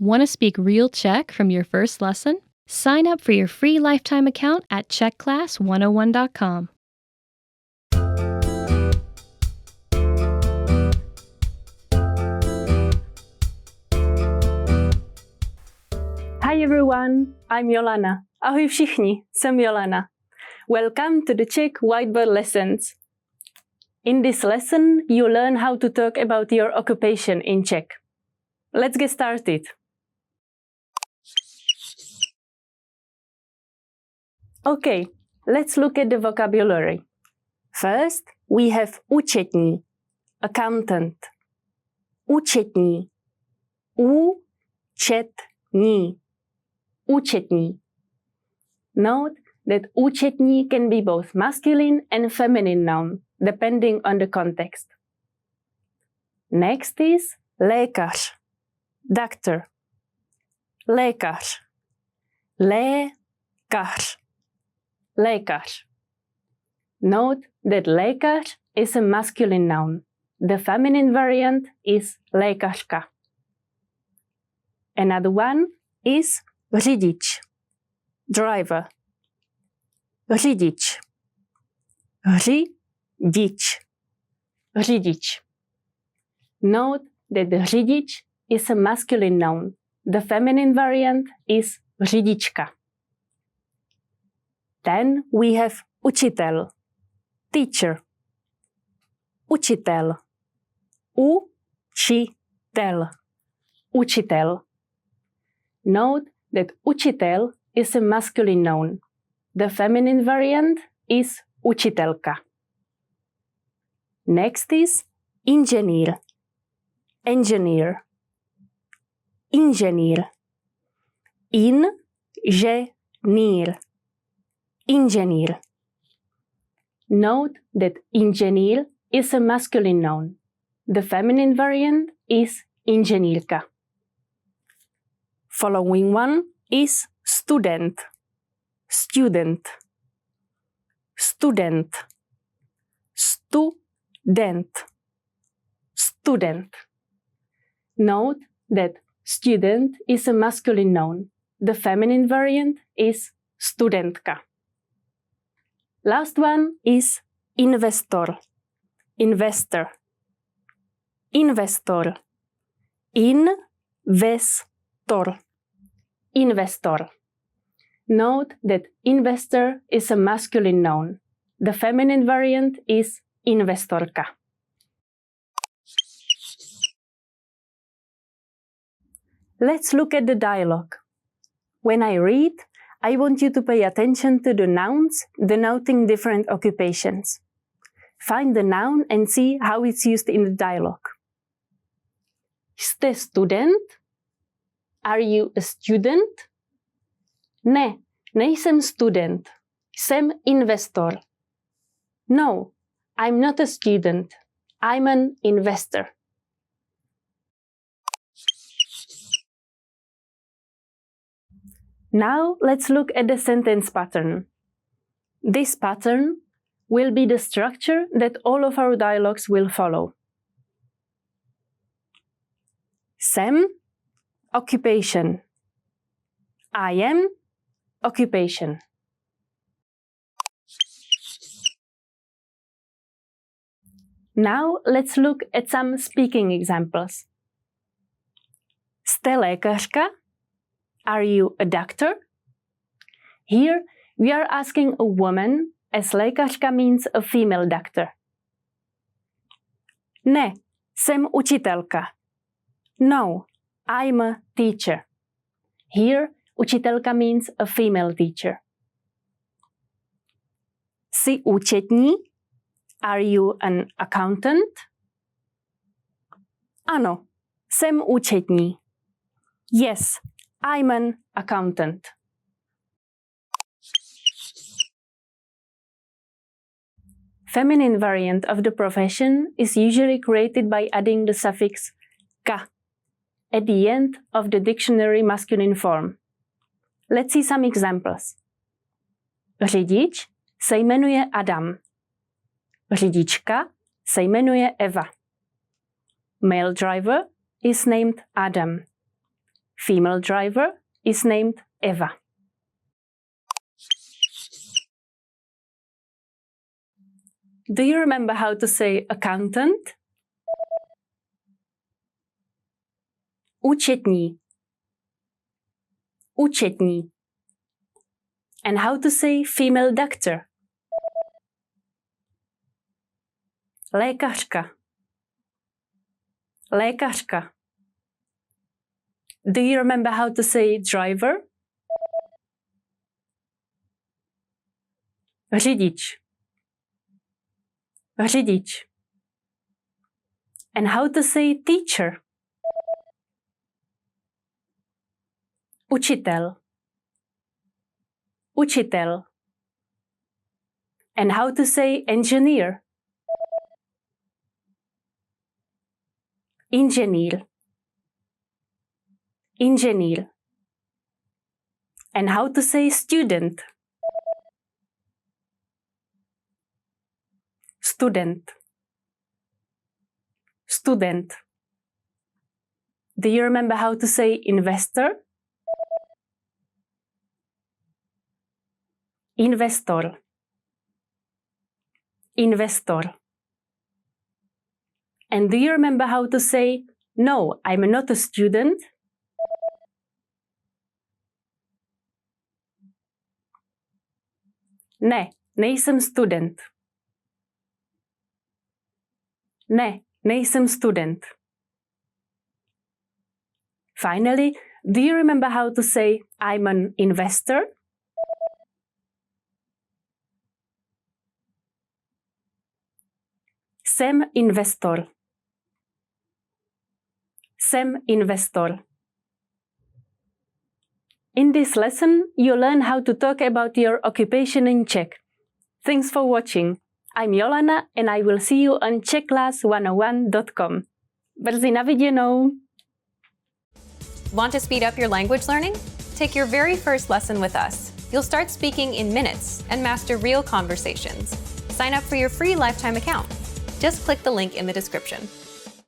Want to speak real Czech from your first lesson? Sign up for your free lifetime account at czechclass101.com. Hi everyone, I'm Jolana. Ahoj všichni, jsem Jolana. Welcome to the Czech Whiteboard Lessons. In this lesson, you learn how to talk about your occupation in Czech. Let's get started. Okay, let's look at the vocabulary. First, we have účetní, accountant. Účetní, účetní, účetní. Note that účetní can be both masculine and feminine noun, depending on the context. Next is lékař, doctor. Lékař, lékař, lékař. Note that lékař is a masculine noun. The feminine variant is lékařka. Another one is řidič, driver. Řidič, řidič, řidič. Note that the řidič is a masculine noun. The feminine variant is řidička. Then we have učitel, teacher. Učitel, učitel, učitel. Note that učitel is a masculine noun. The feminine variant is učitelka. Next is inženýr, engineer. Inženýr, inženýr, inženýr. Note that inženýr is a masculine noun. The feminine variant is inženýrka. Following one is student, student, student, student, student. Note that student is a masculine noun. The feminine variant is studentka. Last one is investor, investor, investor, investor, investor. Note that investor is a masculine noun. The feminine variant is investorka. Let's look at the dialogue. When I read, I want you to pay attention to the nouns denoting different occupations. Find the noun and see how it's used in the dialogue. Jste student? Are you a student? Ne, nejsem student. Jsem investor. No, I'm not a student. I'm an investor. Now let's look at the sentence pattern. This pattern will be the structure that all of our dialogues will follow. Jsem, occupation. I am, occupation. Now let's look at some speaking examples. Jste lékařka? Are you a doctor? Here we are asking a woman, as lékařka means a female doctor. Ne, jsem učitelka. No, I'm a teacher. Here, učitelka means a female teacher. Jsi účetní? Are you an accountant? Ano, jsem účetní. Yes, I'm an accountant. Feminine variant of the profession is usually created by adding the suffix ka at the end of the dictionary masculine form. Let's see some examples. Řidič se jmenuje Adam. Řidička se jmenuje Eva. Male driver is named Adam. female driver is named Eva. Do you remember how to say accountant? Účetní. Účetní. And how to say female doctor? Lékařka. Lékařka. Do you remember how to say driver? Řidič. Řidič. And how to say teacher? Učitel. Učitel. And how to say engineer? Inženýr. Inženýr. And how to say student? Student. Student. Do you remember how to say investor? Investor. Investor. And do you remember how to say, no, I'm not a student? Ne, nejsem student. Ne, nejsem student. Finally, do you remember how to say, I'm an investor? Jsem investor. Jsem investor. In this lesson, you learn how to talk about your occupation in Czech. Thanks for watching. I'm Jolana and I will see you on czechclass101.com. Brzy na viděnou! Want to speed up your language learning? Take your very first lesson with us. You'll start speaking in minutes and master real conversations. Sign up for your free lifetime account. Just click the link in the description.